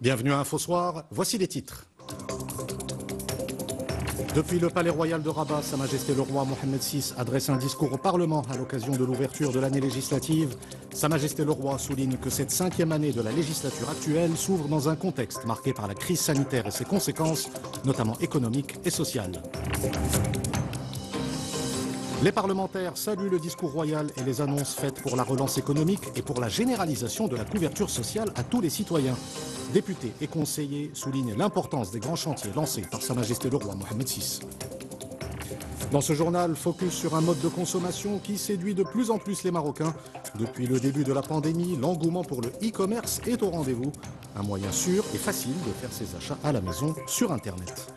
Bienvenue à InfoSoir, voici les titres. Depuis le palais royal de Rabat, Sa Majesté le roi Mohammed VI adresse un discours au Parlement à l'occasion de l'ouverture de l'année législative. Sa Majesté le roi souligne que cette 5e année de la législature actuelle s'ouvre dans un contexte marqué par la crise sanitaire et ses conséquences, notamment économiques et sociales. Les parlementaires saluent le discours royal et les annonces faites pour la relance économique et pour la généralisation de la couverture sociale à tous les citoyens. Députés et conseillers soulignent l'importance des grands chantiers lancés par Sa Majesté le roi Mohammed VI. Dans ce journal, focus sur un mode de consommation qui séduit de plus en plus les Marocains. Depuis le début de la pandémie, l'engouement pour le e-commerce est au rendez-vous. Un moyen sûr et facile de faire ses achats à la maison sur Internet.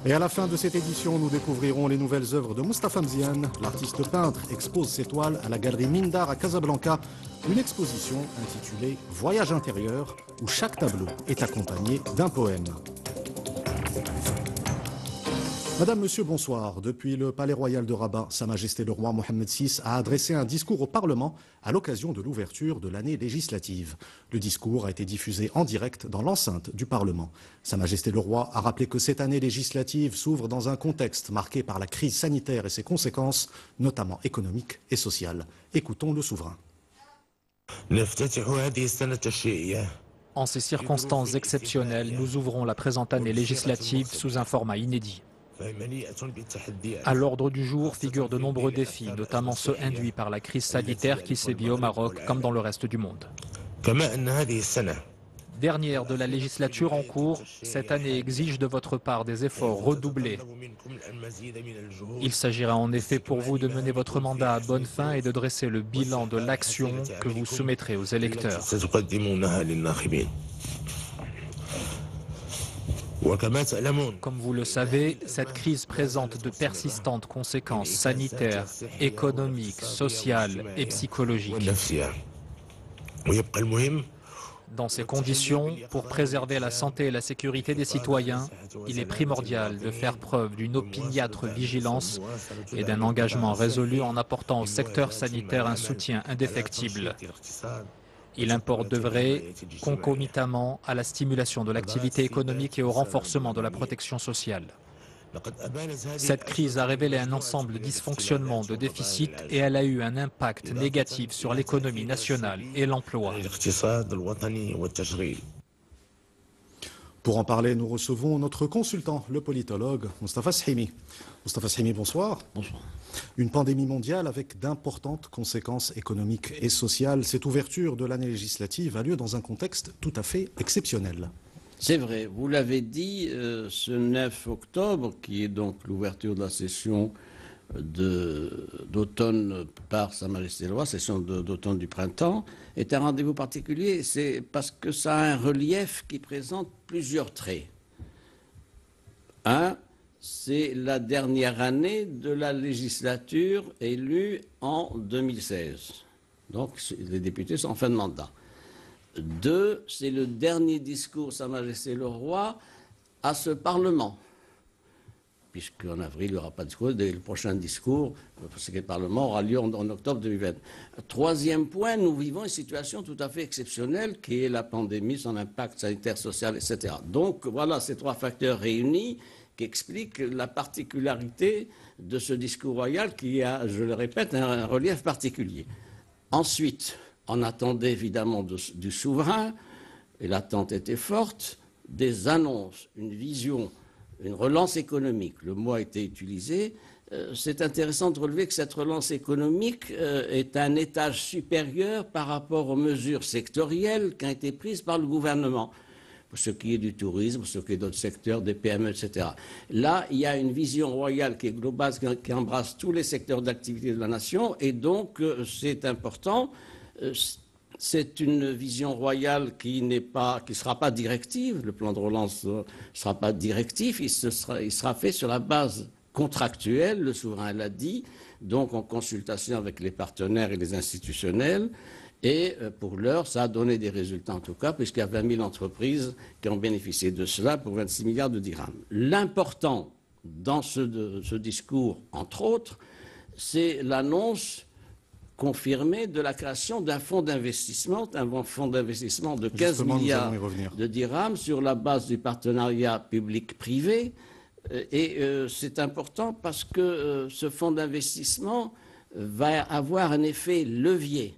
Et à la fin de cette édition, nous découvrirons les nouvelles œuvres de Moustapha Mziane. L'artiste peintre expose ses toiles à la galerie Mindar à Casablanca. Une exposition intitulée « Voyage intérieur » où chaque tableau est accompagné d'un poème. Madame, Monsieur, bonsoir. Depuis le palais royal de Rabat, Sa Majesté le roi Mohammed VI a adressé un discours au Parlement à l'occasion de l'ouverture de l'année législative. Le discours a été diffusé en direct dans l'enceinte du Parlement. Sa Majesté le roi a rappelé que cette année législative s'ouvre dans un contexte marqué par la crise sanitaire et ses conséquences, notamment économiques et sociales. Écoutons le souverain. En ces circonstances exceptionnelles, nous ouvrons la présente année législative sous un format inédit. À l'ordre du jour figurent de nombreux défis, notamment ceux induits par la crise sanitaire qui sévit au Maroc comme dans le reste du monde. Dernière de la législature en cours, cette année exige de votre part des efforts redoublés. Il s'agira en effet pour vous de mener votre mandat à bonne fin et de dresser le bilan de l'action que vous soumettrez aux électeurs. Comme vous le savez, cette crise présente de persistantes conséquences sanitaires, économiques, sociales et psychologiques. Dans ces conditions, pour préserver la santé et la sécurité des citoyens, il est primordial de faire preuve d'une opiniâtre vigilance et d'un engagement résolu en apportant au secteur sanitaire un soutien indéfectible. Il importe d'œuvrer concomitamment à la stimulation de l'activité économique et au renforcement de la protection sociale. Cette crise a révélé un ensemble de dysfonctionnements, de déficits et elle a eu un impact négatif sur l'économie nationale et l'emploi. Pour en parler, nous recevons notre consultant, le politologue Moustapha Shimi. Moustapha Shimi, bonsoir. Bonsoir. Une pandémie mondiale avec d'importantes conséquences économiques et sociales. Cette ouverture de l'année législative a lieu dans un contexte tout à fait exceptionnel. C'est vrai, vous l'avez dit, ce 9 octobre, qui est donc l'ouverture de la session d'automne par Sa Majesté le roi, session d'automne du printemps, est un rendez-vous particulier. C'est parce que ça a un relief qui présente plusieurs traits. Un, c'est la dernière année de la législature élue en 2016. Donc les députés sont en fin de mandat. Deux, c'est le dernier discours Sa Majesté le roi à ce Parlement. Puisqu'en avril, il n'y aura pas de discours, le prochain discours, parce que le Parlement aura lieu en octobre 2020. Troisième point, nous vivons une situation tout à fait exceptionnelle qui est la pandémie, son impact sanitaire, social, etc. Donc voilà ces trois facteurs réunis qui expliquent la particularité de ce discours royal qui a, je le répète, un relief particulier. Ensuite, on attendait évidemment du souverain, et l'attente était forte, des annonces, une vision, une relance économique. Le mot a été utilisé. C'est intéressant de relever que cette relance économique est un étage supérieur par rapport aux mesures sectorielles qui ont été prises par le gouvernement, pour ce qui est du tourisme, pour ce qui est d'autres secteurs, des PME, etc. Là, il y a une vision royale qui est globale, qui embrasse tous les secteurs d'activité de la nation, et donc c'est important. C'est une vision royale qui ne sera pas directive. Le plan de relance ne sera pas directif. Il sera fait sur la base contractuelle, le souverain l'a dit, donc en consultation avec les partenaires et les institutionnels. Et pour l'heure, ça a donné des résultats en tout cas, puisqu'il y a 20 000 entreprises qui ont bénéficié de cela pour 26 milliards de dirhams. L'important dans ce discours, entre autres, c'est l'annonce confirmé de la création d'un fonds d'investissement, de 15 Justement, nous milliards allons y revenir. de dirhams sur la base du partenariat public-privé. Et c'est important parce que ce fonds d'investissement va avoir un effet levier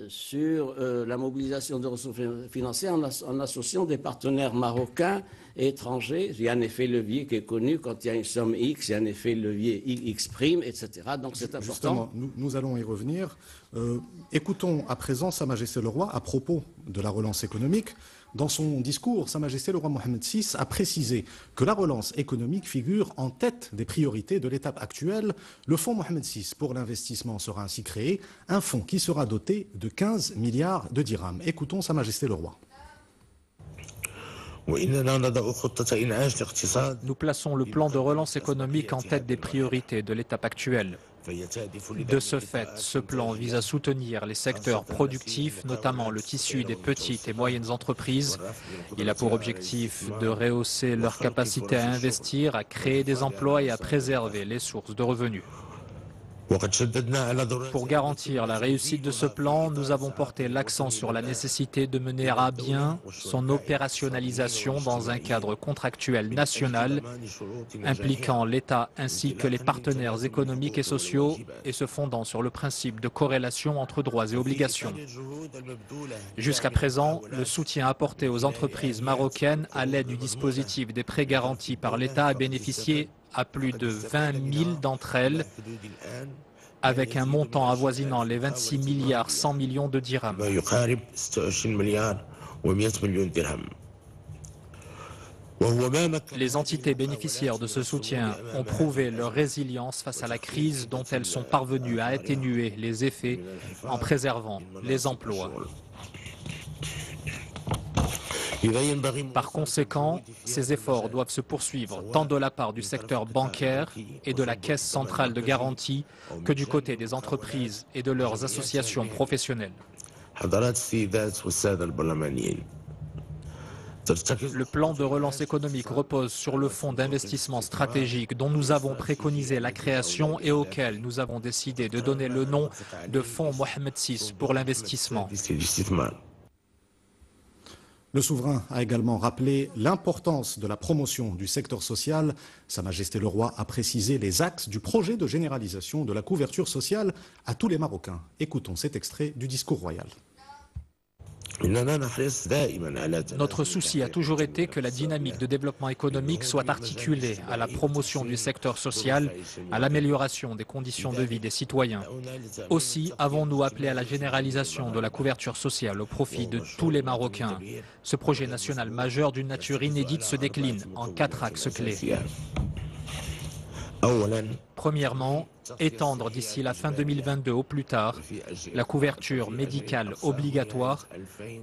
sur la mobilisation de ressources financières en associant des partenaires marocains et étrangers. Il y a un effet levier qui est connu quand il y a une somme X, il y a un effet levier X', etc. Donc c'est important. Justement, nous allons y revenir. Écoutons à présent Sa Majesté le Roi à propos de la relance économique. Dans son discours, Sa Majesté le Roi Mohammed VI a précisé que la relance économique figure en tête des priorités de l'étape actuelle. Le fonds Mohammed VI pour l'investissement sera ainsi créé, un fonds qui sera doté de 15 milliards de dirhams. Écoutons Sa Majesté le Roi. Nous plaçons le plan de relance économique en tête des priorités de l'étape actuelle. De ce fait, ce plan vise à soutenir les secteurs productifs, notamment le tissu des petites et moyennes entreprises. Il a pour objectif de rehausser leur capacité à investir, à créer des emplois et à préserver les sources de revenus. Pour garantir la réussite de ce plan, nous avons porté l'accent sur la nécessité de mener à bien son opérationnalisation dans un cadre contractuel national impliquant l'État ainsi que les partenaires économiques et sociaux et se fondant sur le principe de corrélation entre droits et obligations. Jusqu'à présent, le soutien apporté aux entreprises marocaines à l'aide du dispositif des prêts garantis par l'État a bénéficié à plus de 20 000 d'entre elles, avec un montant avoisinant les 26 milliards 100 millions de dirhams. Les entités bénéficiaires de ce soutien ont prouvé leur résilience face à la crise dont elles sont parvenues à atténuer les effets en préservant les emplois. Par conséquent, ces efforts doivent se poursuivre tant de la part du secteur bancaire et de la Caisse centrale de garantie que du côté des entreprises et de leurs associations professionnelles. Le plan de relance économique repose sur le fonds d'investissement stratégique dont nous avons préconisé la création et auquel nous avons décidé de donner le nom de Fonds Mohammed VI pour l'investissement. Le souverain a également rappelé l'importance de la promotion du secteur social. Sa Majesté le Roi a précisé les axes du projet de généralisation de la couverture sociale à tous les Marocains. Écoutons cet extrait du discours royal. Notre souci a toujours été que la dynamique de développement économique soit articulée à la promotion du secteur social, à l'amélioration des conditions de vie des citoyens. Aussi avons-nous appelé à la généralisation de la couverture sociale au profit de tous les Marocains. Ce projet national majeur d'une nature inédite se décline en 4 axes clés. Premièrement, étendre d'ici la fin 2022 au plus tard la couverture médicale obligatoire,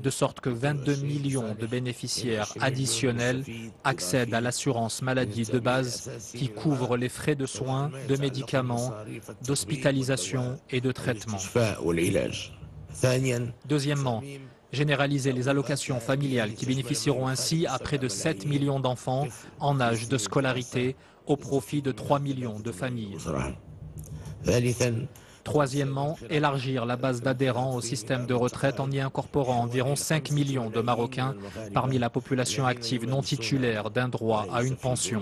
de sorte que 22 millions de bénéficiaires additionnels accèdent à l'assurance maladie de base qui couvre les frais de soins, de médicaments, d'hospitalisation et de traitement. Deuxièmement, généraliser les allocations familiales qui bénéficieront ainsi à près de 7 millions d'enfants en âge de scolarité au profit de 3 millions de familles. Troisièmement, élargir la base d'adhérents au système de retraite en y incorporant environ 5 millions de Marocains parmi la population active non titulaire d'un droit à une pension.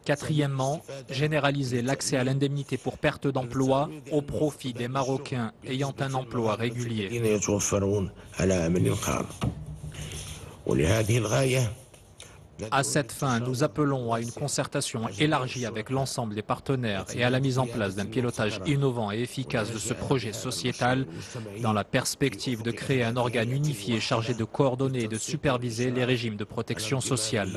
Quatrièmement, généraliser l'accès à l'indemnité pour perte d'emploi au profit des Marocains ayant un emploi régulier. À cette fin, nous appelons à une concertation élargie avec l'ensemble des partenaires et à la mise en place d'un pilotage innovant et efficace de ce projet sociétal dans la perspective de créer un organe unifié chargé de coordonner et de superviser les régimes de protection sociale.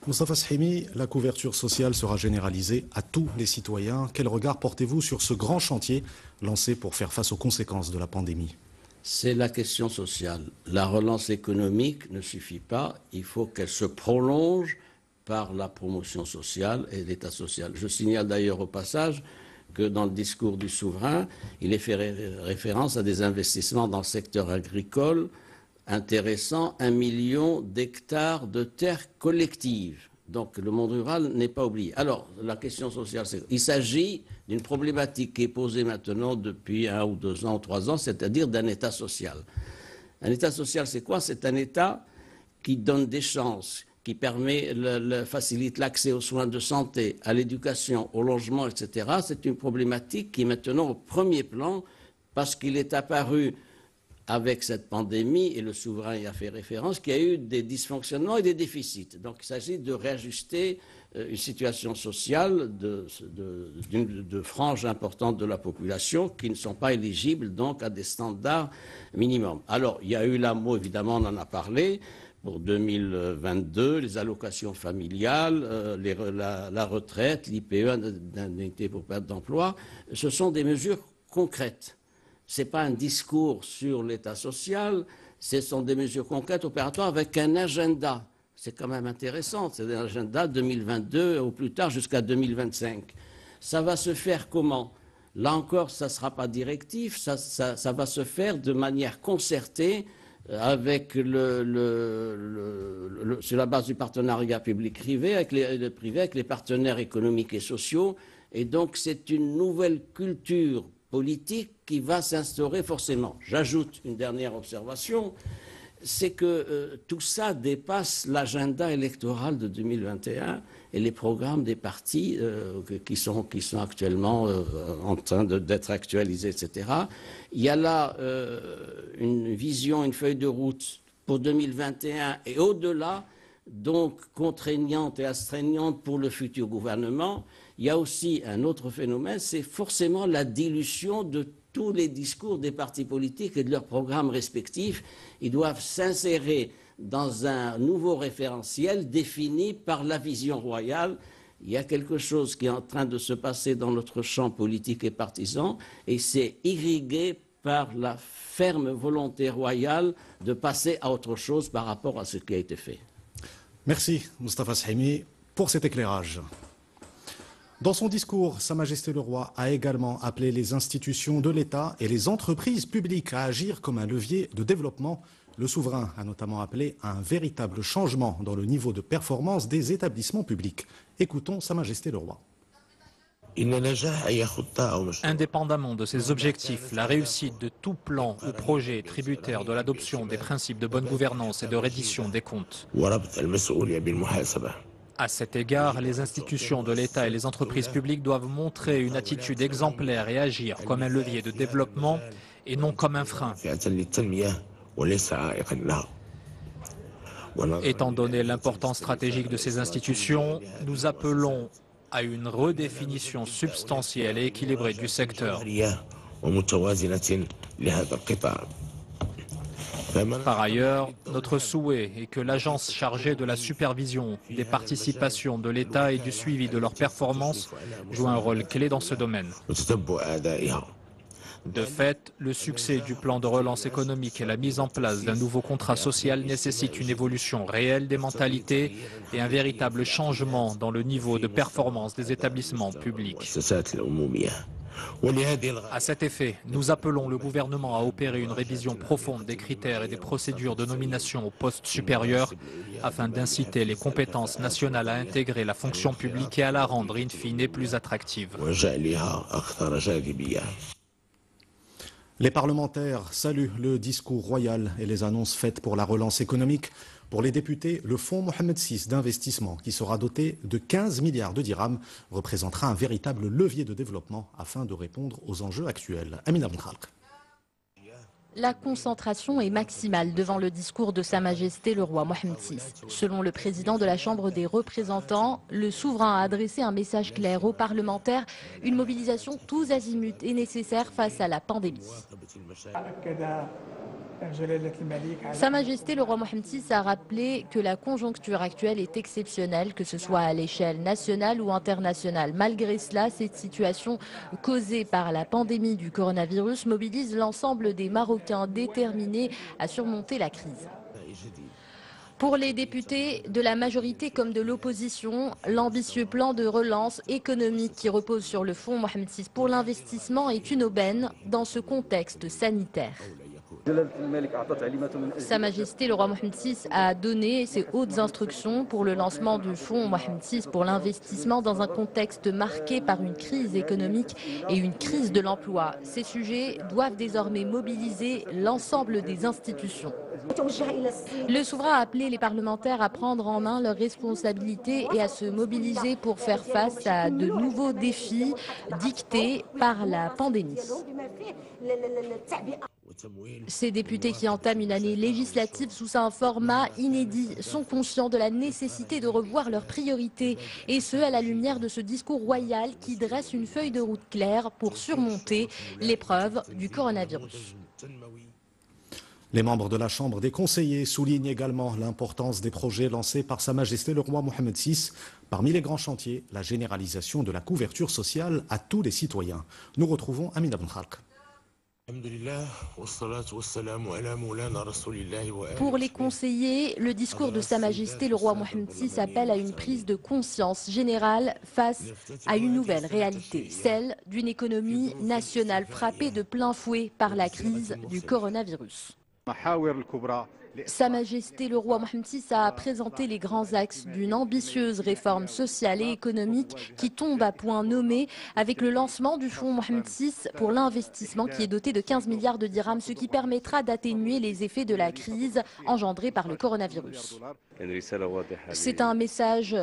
Moustapha Shehimi, la couverture sociale sera généralisée à tous les citoyens. Quel regard portez-vous sur ce grand chantier lancé pour faire face aux conséquences de la pandémie ? C'est la question sociale. La relance économique ne suffit pas. Il faut qu'elle se prolonge par la promotion sociale et l'État social. Je signale d'ailleurs au passage que dans le discours du souverain, il est fait référence à des investissements dans le secteur agricole intéressant 1 million d'hectares de terres collectives. Donc le monde rural n'est pas oublié. Alors, la question sociale, il s'agit d'une problématique qui est posée maintenant depuis 1 ou 2 ans ou 3 ans, c'est-à-dire d'un État social. Un État social, c'est quoi? C'est un État qui donne des chances, qui facilite l'accès aux soins de santé, à l'éducation, au logement, etc. C'est une problématique qui est maintenant au premier plan parce qu'il est apparu avec cette pandémie, et le souverain y a fait référence, qu'il y a eu des dysfonctionnements et des déficits. Donc il s'agit de réajuster une situation sociale de franges importantes de la population qui ne sont pas éligibles donc à des standards minimums. Alors il y a eu l'AMO, évidemment on en a parlé, pour 2022, les allocations familiales, la retraite, l'IPE, indemnité pour perte d'emploi, ce sont des mesures concrètes. Ce n'est pas un discours sur l'État social, ce sont des mesures concrètes opératoires avec un agenda. C'est quand même intéressant, c'est un agenda 2022 au plus tard jusqu'à 2025. Ça va se faire comment? Là encore, ça ne sera pas directif, ça va se faire de manière concertée avec sur la base du partenariat public-privé, avec les partenaires économiques et sociaux. Et donc, c'est une nouvelle culture politique qui va s'instaurer forcément. J'ajoute une dernière observation, c'est que tout ça dépasse l'agenda électoral de 2021 et les programmes des partis qui sont actuellement en train d'être actualisés, etc. Il y a là une vision, une feuille de route pour 2021 et au-delà, donc contraignante et astreignante pour le futur gouvernement. Il y a aussi un autre phénomène, c'est forcément la dilution de tous les discours des partis politiques et de leurs programmes respectifs. Ils doivent s'insérer dans un nouveau référentiel défini par la vision royale. Il y a quelque chose qui est en train de se passer dans notre champ politique et partisan, et c'est irrigué par la ferme volonté royale de passer à autre chose par rapport à ce qui a été fait. Merci Moustapha Shahimi pour cet éclairage. Dans son discours, Sa Majesté le Roi a également appelé les institutions de l'État et les entreprises publiques à agir comme un levier de développement. Le souverain a notamment appelé à un véritable changement dans le niveau de performance des établissements publics. Écoutons Sa Majesté le Roi. Indépendamment de ces objectifs, la réussite de tout plan ou projet tributaire de l'adoption des principes de bonne gouvernance et de reddition des comptes. À cet égard, les institutions de l'État et les entreprises publiques doivent montrer une attitude exemplaire et agir comme un levier de développement et non comme un frein. Étant donné l'importance stratégique de ces institutions, nous appelons à une redéfinition substantielle et équilibrée du secteur. Par ailleurs, notre souhait est que l'agence chargée de la supervision des participations de l'État et du suivi de leurs performances joue un rôle clé dans ce domaine. De fait, le succès du plan de relance économique et la mise en place d'un nouveau contrat social nécessitent une évolution réelle des mentalités et un véritable changement dans le niveau de performance des établissements publics. À cet effet, nous appelons le gouvernement à opérer une révision profonde des critères et des procédures de nomination aux postes supérieurs afin d'inciter les compétences nationales à intégrer la fonction publique et à la rendre in fine plus attractive. Les parlementaires saluent le discours royal et les annonces faites pour la relance économique. Pour les députés, le fonds Mohamed VI d'investissement, qui sera doté de 15 milliards de dirhams, représentera un véritable levier de développement afin de répondre aux enjeux actuels. Amina Boukhalk. La concentration est maximale devant le discours de Sa Majesté le Roi Mohamed VI. Selon le président de la Chambre des représentants, le souverain a adressé un message clair aux parlementaires. Une mobilisation tous azimuts est nécessaire face à la pandémie. Sa Majesté le Roi Mohamed VI a rappelé que la conjoncture actuelle est exceptionnelle, que ce soit à l'échelle nationale ou internationale. Malgré cela, cette situation causée par la pandémie du coronavirus mobilise l'ensemble des Marocains déterminés à surmonter la crise. Pour les députés de la majorité comme de l'opposition, l'ambitieux plan de relance économique qui repose sur le fonds Mohamed VI pour l'investissement est une aubaine dans ce contexte sanitaire. Sa Majesté le roi Mohammed VI a donné ses hautes instructions pour le lancement du fonds Mohammed VI pour l'investissement dans un contexte marqué par une crise économique et une crise de l'emploi. Ces sujets doivent désormais mobiliser l'ensemble des institutions. Le souverain a appelé les parlementaires à prendre en main leurs responsabilités et à se mobiliser pour faire face à de nouveaux défis dictés par la pandémie. Ces députés qui entament une année législative sous un format inédit sont conscients de la nécessité de revoir leurs priorités, et ce à la lumière de ce discours royal qui dresse une feuille de route claire pour surmonter l'épreuve du coronavirus. Les membres de la Chambre des conseillers soulignent également l'importance des projets lancés par Sa Majesté le roi Mohammed VI. Parmi les grands chantiers, la généralisation de la couverture sociale à tous les citoyens. Nous retrouvons Amina Ben Khalk. Pour les conseillers, le discours de Sa Majesté le roi Mohammed VI appelle à une prise de conscience générale face à une nouvelle réalité, celle d'une économie nationale frappée de plein fouet par la crise du coronavirus. Sa Majesté le roi Mohammed VI a présenté les grands axes d'une ambitieuse réforme sociale et économique qui tombe à point nommé avec le lancement du fonds Mohammed VI pour l'investissement qui est doté de 15 milliards de dirhams, ce qui permettra d'atténuer les effets de la crise engendrée par le coronavirus. C'est un message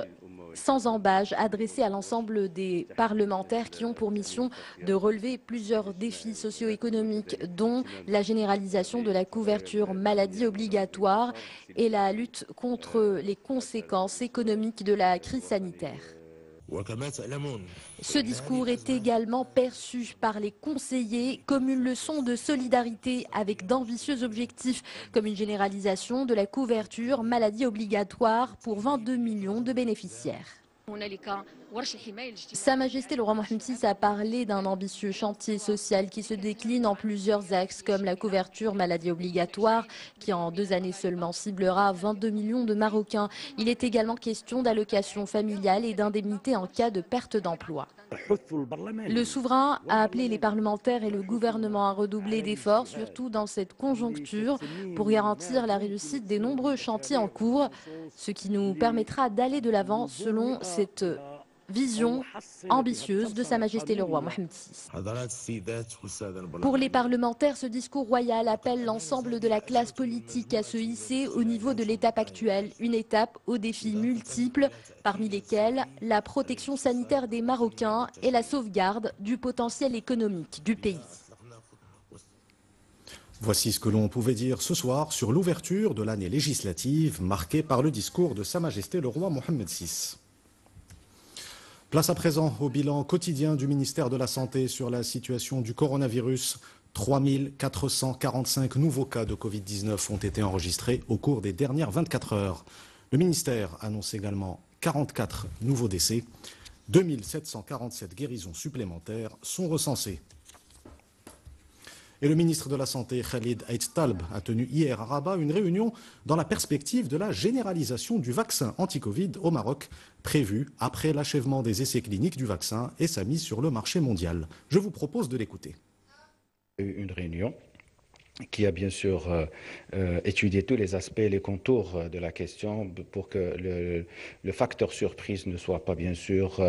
sans embâge adressé à l'ensemble des parlementaires qui ont pour mission de relever plusieurs défis socio-économiques, dont la généralisation de la couverture maladie obligatoire et la lutte contre les conséquences économiques de la crise sanitaire. Ce discours est également perçu par les conseillers comme une leçon de solidarité avec d'ambitieux objectifs comme une généralisation de la couverture maladie obligatoire pour 22 millions de bénéficiaires. Sa Majesté le roi Mohammed VI a parlé d'un ambitieux chantier social qui se décline en plusieurs axes comme la couverture maladie obligatoire qui en 2 années seulement ciblera 22 millions de Marocains. Il est également question d'allocations familiales et d'indemnités en cas de perte d'emploi. Le souverain a appelé les parlementaires et le gouvernement à redoubler d'efforts, surtout dans cette conjoncture, pour garantir la réussite des nombreux chantiers en cours, ce qui nous permettra d'aller de l'avant selon cette vision ambitieuse de Sa Majesté le roi Mohammed VI. Pour les parlementaires, ce discours royal appelle l'ensemble de la classe politique à se hisser au niveau de l'étape actuelle, une étape aux défis multiples, parmi lesquels la protection sanitaire des Marocains et la sauvegarde du potentiel économique du pays. Voici ce que l'on pouvait dire ce soir sur l'ouverture de l'année législative marquée par le discours de Sa Majesté le roi Mohammed VI. Place à présent au bilan quotidien du ministère de la Santé sur la situation du coronavirus. 3 445 nouveaux cas de Covid-19 ont été enregistrés au cours des dernières 24 heures. Le ministère annonce également 44 nouveaux décès. 2 747 guérisons supplémentaires sont recensées. Et le ministre de la Santé, Khalid Aït Talb, a tenu hier à Rabat une réunion dans la perspective de la généralisation du vaccin anti-Covid au Maroc, prévue après l'achèvement des essais cliniques du vaccin et sa mise sur le marché mondial. Je vous propose de l'écouter. Une réunion qui a bien sûr étudié tous les aspects, les contours de la question pour que le facteur surprise ne soit pas bien sûr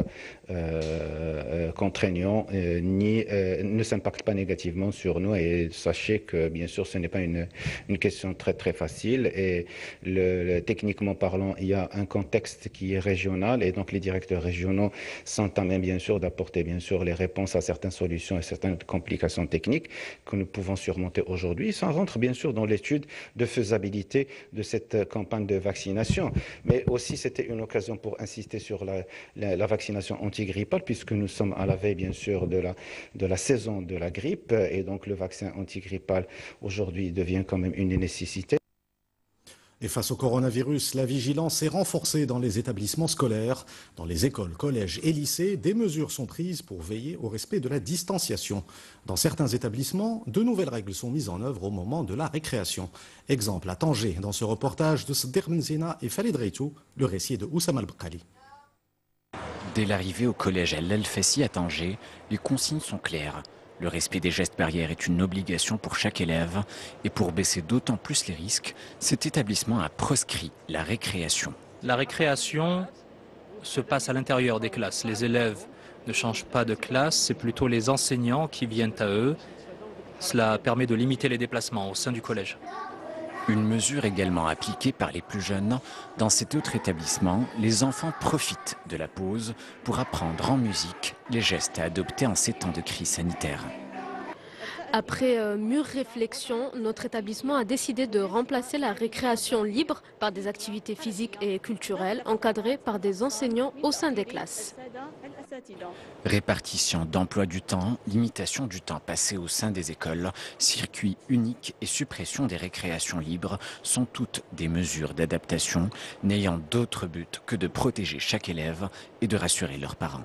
contraignant ni ne s'impacte pas négativement sur nous. Et sachez que bien sûr ce n'est pas une question très facile et techniquement parlant il y a un contexte qui est régional et donc les directeurs régionaux sont en même bien sûr d'apporter bien sûr les réponses à certaines solutions et certaines complications techniques que nous pouvons surmonter aujourd'hui. Ça rentre bien sûr dans l'étude de faisabilité de cette campagne de vaccination. Mais aussi, c'était une occasion pour insister sur la vaccination antigrippale, puisque nous sommes à la veille, bien sûr, de la saison de la grippe. Et donc, le vaccin antigrippal, aujourd'hui, devient quand même une nécessité. Et face au coronavirus, la vigilance est renforcée dans les établissements scolaires. Dans les écoles, collèges et lycées, des mesures sont prises pour veiller au respect de la distanciation. Dans certains établissements, de nouvelles règles sont mises en œuvre au moment de la récréation. Exemple à Tanger, dans ce reportage de Sder Benzina et Falid Reitou, le récit est de Oussama Al-Bqali. Dès l'arrivée au collège El Fessi à Tanger, les consignes sont claires. Le respect des gestes barrières est une obligation pour chaque élève et pour baisser d'autant plus les risques, cet établissement a proscrit la récréation. La récréation se passe à l'intérieur des classes. Les élèves ne changent pas de classe, c'est plutôt les enseignants qui viennent à eux. Cela permet de limiter les déplacements au sein du collège. Une mesure également appliquée par les plus jeunes. Dans cet autre établissement, les enfants profitent de la pause pour apprendre en musique les gestes à adopter en ces temps de crise sanitaire. Après mûre réflexion, notre établissement a décidé de remplacer la récréation libre par des activités physiques et culturelles encadrées par des enseignants au sein des classes. Répartition d'emploi du temps, limitation du temps passé au sein des écoles, circuit unique et suppression des récréations libres sont toutes des mesures d'adaptation n'ayant d'autre but que de protéger chaque élève et de rassurer leurs parents.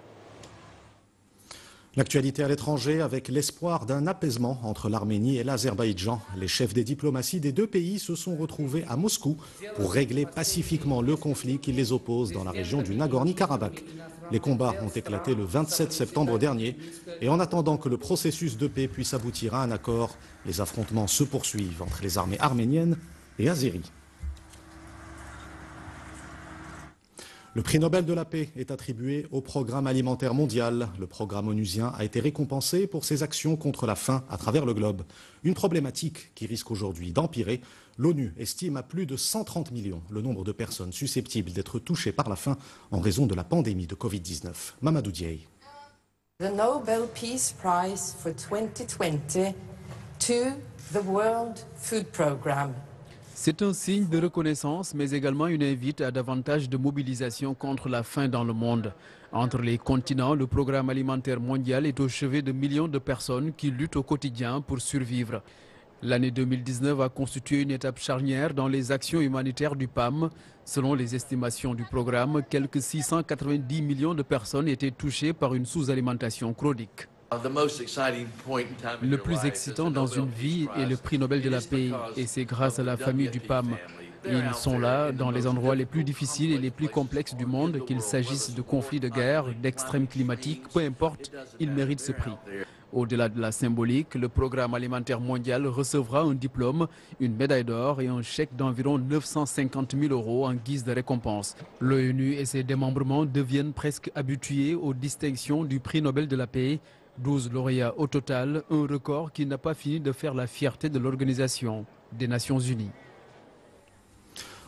L'actualité à l'étranger avec l'espoir d'un apaisement entre l'Arménie et l'Azerbaïdjan. Les chefs des diplomaties des deux pays se sont retrouvés à Moscou pour régler pacifiquement le conflit qui les oppose dans la région du Nagorno-Karabakh. Les combats ont éclaté le 27 septembre dernier et en attendant que le processus de paix puisse aboutir à un accord, les affrontements se poursuivent entre les armées arméniennes et azéries. Le prix Nobel de la paix est attribué au Programme alimentaire mondial. Le programme onusien a été récompensé pour ses actions contre la faim à travers le globe. Une problématique qui risque aujourd'hui d'empirer. L'ONU estime à plus de 130 millions le nombre de personnes susceptibles d'être touchées par la faim en raison de la pandémie de Covid-19. Mamadou Diaye. The Nobel Peace Prize for 2020 to the World Food Programme. C'est un signe de reconnaissance, mais également une invite à davantage de mobilisation contre la faim dans le monde. Entre les continents, le programme alimentaire mondial est au chevet de millions de personnes qui luttent au quotidien pour survivre. L'année 2019 a constitué une étape charnière dans les actions humanitaires du PAM. Selon les estimations du programme, quelques 690 millions de personnes étaient touchées par une sous-alimentation chronique. Le plus excitant dans une vie est le prix Nobel de la paix et c'est grâce à la famille du PAM. Ils sont là dans les endroits les plus difficiles et les plus complexes du monde, qu'il s'agisse de conflits de guerre, d'extrêmes climatiques, peu importe, ils méritent ce prix. Au-delà de la symbolique, le programme alimentaire mondial recevra un diplôme, une médaille d'or et un chèque d'environ 950 000 € en guise de récompense. L'ONU et ses démembrements deviennent presque habitués aux distinctions du prix Nobel de la paix. 12 lauréats au total, un record qui n'a pas fini de faire la fierté de l'Organisation des Nations Unies.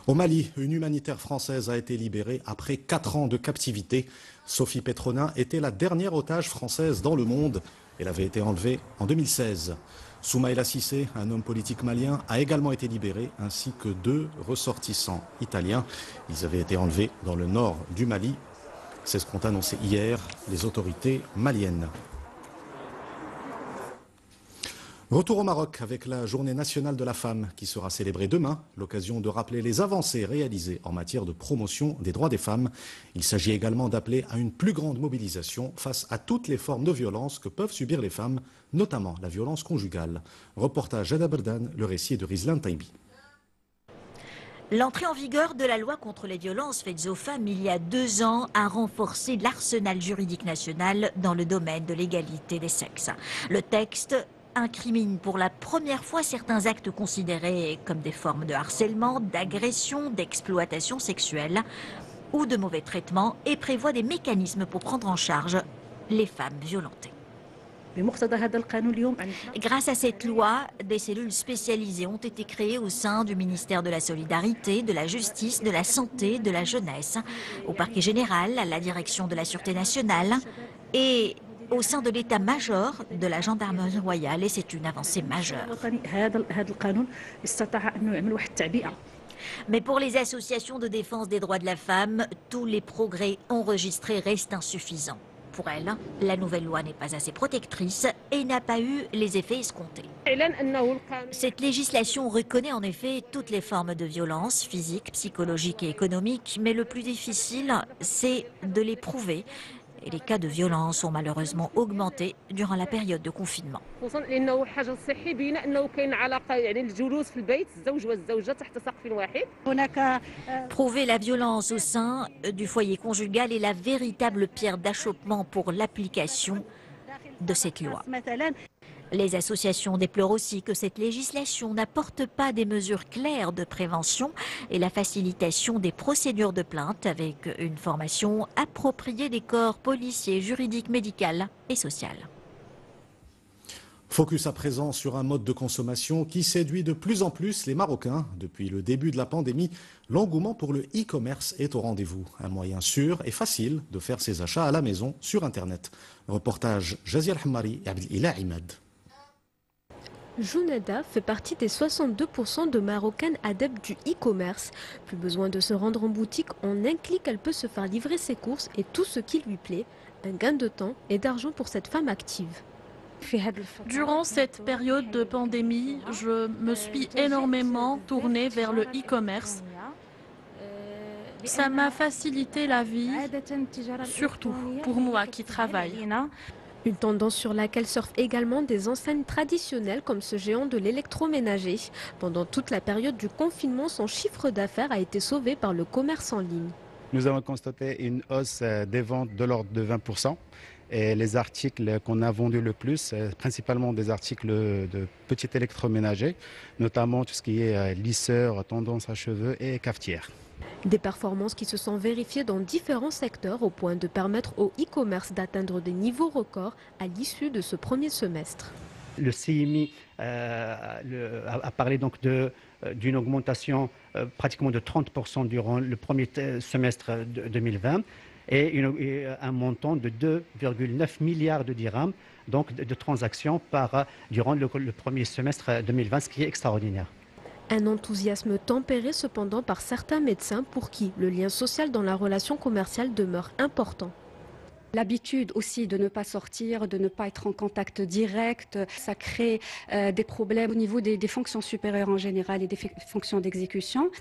Au Mali, une humanitaire française a été libérée après 4 ans de captivité. Sophie Petronin était la dernière otage française dans le monde. Elle avait été enlevée en 2016. Soumaïla Cissé, un homme politique malien, a également été libéré, ainsi que 2 ressortissants italiens. Ils avaient été enlevés dans le nord du Mali. C'est ce qu'ont annoncé hier les autorités maliennes. Retour au Maroc avec la Journée nationale de la femme qui sera célébrée demain, l'occasion de rappeler les avancées réalisées en matière de promotion des droits des femmes. Il s'agit également d'appeler à une plus grande mobilisation face à toutes les formes de violence que peuvent subir les femmes, notamment la violence conjugale. Reportage Jada Berdan, le récit est de Rizlan Taibi. L'entrée en vigueur de la loi contre les violences faites aux femmes il y a 2 ans a renforcé l'arsenal juridique national dans le domaine de l'égalité des sexes. Le texte incrimine pour la première fois certains actes considérés comme des formes de harcèlement, d'agression, d'exploitation sexuelle ou de mauvais traitement et prévoit des mécanismes pour prendre en charge les femmes violentées. Grâce à cette loi, des cellules spécialisées ont été créées au sein du ministère de la Solidarité, de la Justice, de la Santé, de la Jeunesse, au Parquet général, à la Direction de la Sûreté nationale et au sein de l'état-major de la gendarmerie royale, et c'est une avancée majeure. Mais pour les associations de défense des droits de la femme, tous les progrès enregistrés restent insuffisants. Pour elles, la nouvelle loi n'est pas assez protectrice et n'a pas eu les effets escomptés. Cette législation reconnaît en effet toutes les formes de violence, physique, psychologique et économique, mais le plus difficile, c'est de les prouver. Et les cas de violence ont malheureusement augmenté durant la période de confinement. Prouver la violence au sein du foyer conjugal est la véritable pierre d'achoppement pour l'application de cette loi. Les associations déplorent aussi que cette législation n'apporte pas des mesures claires de prévention et la facilitation des procédures de plainte avec une formation appropriée des corps policiers, juridiques, médicales et sociales. Focus à présent sur un mode de consommation qui séduit de plus en plus les Marocains. Depuis le début de la pandémie, l'engouement pour le e-commerce est au rendez-vous. Un moyen sûr et facile de faire ses achats à la maison sur Internet. Reportage Jazia Al-Hammari et Abdelilah Imad. Jounada fait partie des 62% de Marocaines adeptes du e-commerce. Plus besoin de se rendre en boutique, en un clic, elle peut se faire livrer ses courses et tout ce qui lui plaît. Un gain de temps et d'argent pour cette femme active. Durant cette période de pandémie, je me suis énormément tournée vers le e-commerce. Ça m'a facilité la vie, surtout pour moi qui travaille. Une tendance sur laquelle surfent également des enseignes traditionnelles comme ce géant de l'électroménager. Pendant toute la période du confinement, son chiffre d'affaires a été sauvé par le commerce en ligne. Nous avons constaté une hausse des ventes de l'ordre de 20%. Et les articles qu'on a vendus le plus, principalement des articles de petits électroménagers, notamment tout ce qui est lisseur, tendance à cheveux et cafetière. Des performances qui se sont vérifiées dans différents secteurs au point de permettre au e-commerce d'atteindre des niveaux records à l'issue de ce premier semestre. Le CMI a parlé donc d'une augmentation pratiquement de 30% durant le premier semestre de 2020 et un montant de 2,9 milliards de dirhams donc de transactions durant le premier semestre 2020, ce qui est extraordinaire. Un enthousiasme tempéré cependant par certains médecins pour qui le lien social dans la relation commerciale demeure important. L'habitude aussi de ne pas sortir, de ne pas être en contact direct, ça crée des problèmes au niveau des fonctions supérieures en général et des fonctions d'exécution.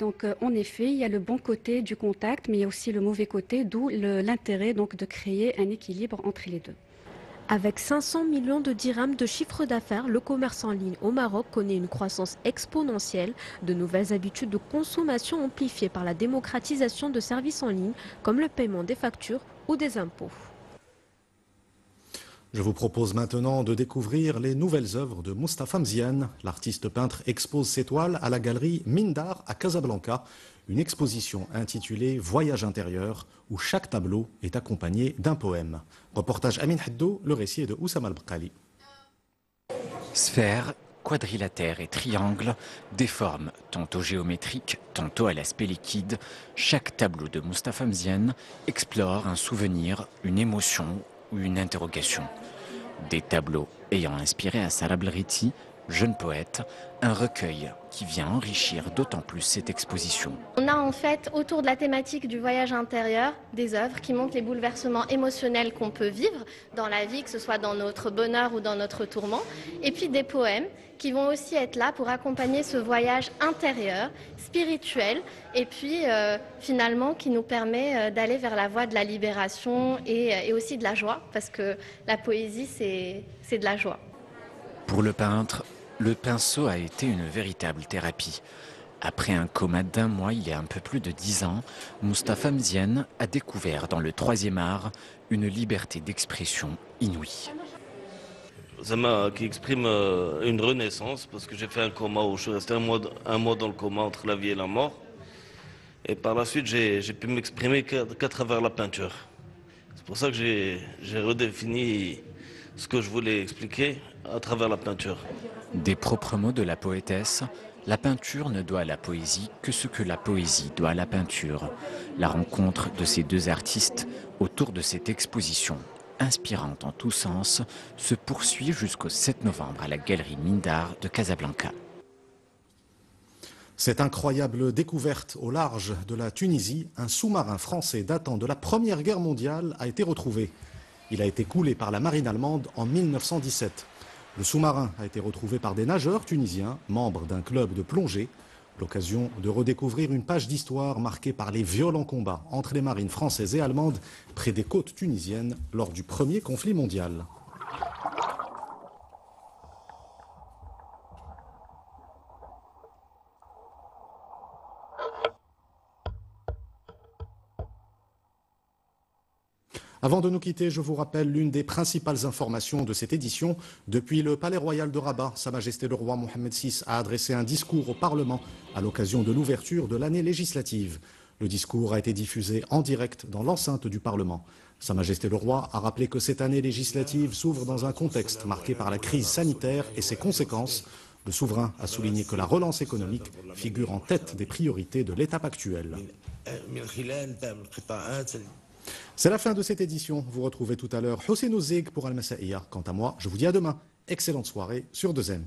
Donc en effet, il y a le bon côté du contact, mais il y a aussi le mauvais côté, d'où l'intérêt donc de créer un équilibre entre les deux. Avec 500 millions de dirhams de chiffre d'affaires, le commerce en ligne au Maroc connaît une croissance exponentielle. De nouvelles habitudes de consommation amplifiées par la démocratisation de services en ligne, comme le paiement des factures ou des impôts. Je vous propose maintenant de découvrir les nouvelles œuvres de Moustapha Mziane. L'artiste peintre expose ses toiles à la galerie Mindar à Casablanca. Une exposition intitulée Voyage intérieur où chaque tableau est accompagné d'un poème. Reportage Amin Haddo, le récit est de Oussama Al-Bqali. Sphère, quadrilatère et triangle, des formes tantôt géométriques, tantôt à l'aspect liquide, chaque tableau de Moustapha Mziane explore un souvenir, une émotion ou une interrogation. Des tableaux ayant inspiré Assar Abelriti, jeune poète, un recueil qui vient enrichir d'autant plus cette exposition. On a en fait autour de la thématique du voyage intérieur des œuvres qui montrent les bouleversements émotionnels qu'on peut vivre dans la vie, que ce soit dans notre bonheur ou dans notre tourment, et puis des poèmes qui vont aussi être là pour accompagner ce voyage intérieur, spirituel, et puis finalement qui nous permet d'aller vers la voie de la libération et aussi de la joie, parce que la poésie c'est de la joie. Pour le peintre, le pinceau a été une véritable thérapie. Après un coma d'1 mois il y a un peu plus de 10 ans, Moustapha Mziane a découvert dans le 3e art une liberté d'expression inouïe. Ça qui exprime une renaissance parce que j'ai fait un coma où je suis resté un mois dans le coma entre la vie et la mort. Et par la suite, j'ai pu m'exprimer qu'à travers la peinture. C'est pour ça que j'ai redéfini ce que je voulais expliquer à travers la peinture. Des propres mots de la poétesse, la peinture ne doit à la poésie que ce que la poésie doit à la peinture. La rencontre de ces deux artistes autour de cette exposition, inspirante en tous sens, se poursuit jusqu'au 7 novembre à la galerie Mindar de Casablanca. Cette incroyable découverte au large de la Tunisie, un sous-marin français datant de la Première Guerre mondiale a été retrouvé. Il a été coulé par la marine allemande en 1917. Le sous-marin a été retrouvé par des nageurs tunisiens, membres d'un club de plongée. L'occasion de redécouvrir une page d'histoire marquée par les violents combats entre les marines françaises et allemandes près des côtes tunisiennes lors du premier conflit mondial. Avant de nous quitter, je vous rappelle l'une des principales informations de cette édition. Depuis le Palais Royal de Rabat, Sa Majesté le Roi Mohammed VI a adressé un discours au Parlement à l'occasion de l'ouverture de l'année législative. Le discours a été diffusé en direct dans l'enceinte du Parlement. Sa Majesté le Roi a rappelé que cette année législative s'ouvre dans un contexte marqué par la crise sanitaire et ses conséquences. Le souverain a souligné que la relance économique figure en tête des priorités de l'étape actuelle. C'est la fin de cette édition. Vous retrouvez tout à l'heure Hossein Ouzeg pour Al Masaiya. Quant à moi, je vous dis à demain. Excellente soirée sur 2M.